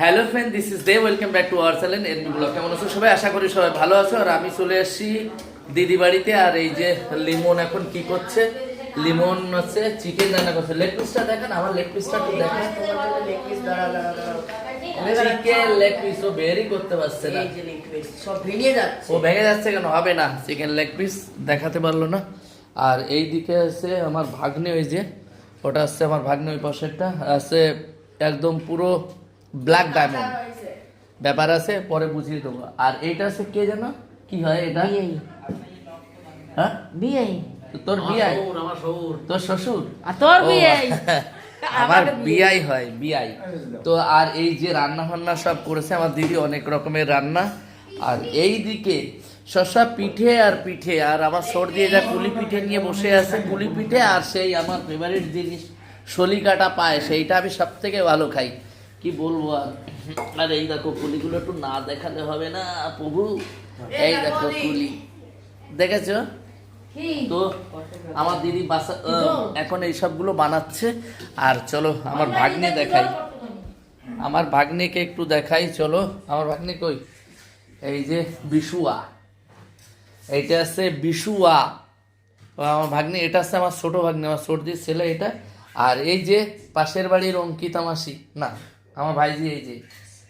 Hello friend, this is দে। Welcome back to our channel NB blog. কেমন আছো সবাই? আশা করি সবাই ভালো আছো। আর আমি চলে এসেছি দিদি বাড়িতে। আর এই যে লিমন এখন কি করছে, লিমন হচ্ছে চিকেন রান্না করছে। লেগ পিসটা দেখেন, আমার লেগ পিসটা একটু দেখেন। চিকেন লেগ পিস ও বেরই করতে পারছে না, সব ভেঙে যাচ্ছে। ও ভেঙে যাচ্ছে কেন? হবে না, চিকেন লেগ পিস দেখাতে পারলো না। আর এই দিকে আছে আমার ভাগ্নে, ওই যে ওটা হচ্ছে আমার ভাগ্নে, ওই পাশেরটা আছে একদম পুরো ব্ল্যাক ডায়মন্ড ব্যাপার আছে, পরে বুঝিয়ে দেবো। আর এইটা আছে কে জানো কি হয় এটা? হ্যাঁ, বিয়ে। তোর বিয়াই, তোর শ্বশুর, আর তোর বিয়ে। আমার বিয়াই হয়, বিয়াই। তো আর এই যে রান্না বান্না সব করেছে আমার দিদি, অনেক রকমের রান্না। আর এই দিকে শসা পিঠে আর পিঠে, আর আমার সর দিয়ে যা কুলি পিঠে নিয়ে বসে আছে, কুলি পিঠে। আর সেই আমার ফেভারিট জিনিস শলি কাটা পায়, সেইটা আমি সব থেকে ভালো খাই, কি বলবো। আর এই দেখো কুলিগুলো একটু না দেখালে হবে না প্রভু। এই দেখো কুলি, দেখেছো তো? আমার দিদি বাসা এখন এই সবগুলো বানাচ্ছে। আর চলো আমার ভাগ্নে দেখাই, আমার ভাগ্নেকে একটু দেখাই। চলো, আমার ভাগ্নে কই? এই যে বিশুয়া, এইটা আছে বিশুয়া আমার ভাগ্নে। এটা আছে আমার ছোট ভাগ্নে, আমার সর্দির ছেলে এটা। আর এই যে পাশের বাড়ির অঙ্কিতা মাসি, না আমার ভাইজি, এই যে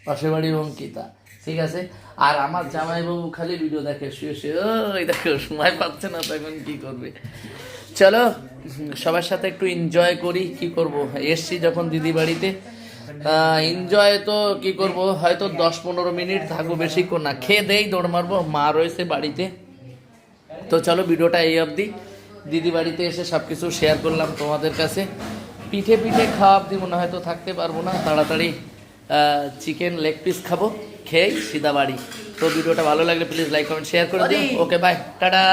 পাশের বাড়ির অঙ্কিতা, ঠিক আছে। আর আমার জামাইবাবু খালি ভিডিও দেখে শুয়ে শুয়ে, ওই দেখো সময় পাচ্ছে না, তখন কি করবে। চলো সবার সাথে একটু এনজয় করি, কি করব, এসছি যখন দিদি বাড়িতে। এনজয় তো কি করব, হয়তো 10-15 মিনিট থাকবো, বেশিক্ষণ না। খেয়ে দেই, দৌড় মারবো, মা রয়েছে বাড়িতে। তো চলো ভিডিওটা এই অবধি। দিদি বাড়িতে এসে সব কিছু শেয়ার করলাম তোমাদের কাছে। পিঠে পিঠে খাওয়া অবধি মনে হয়তো থাকতে পারবো না, তাড়াতাড়ি চিকেন লেগ পিস খাবো, খেয়ে সিধা বাড়ি। তো ভিডিওটা ভালো লাগলে প্লিজ লাইক কমেন্ট শেয়ার করে দিও। Okay bye, tata.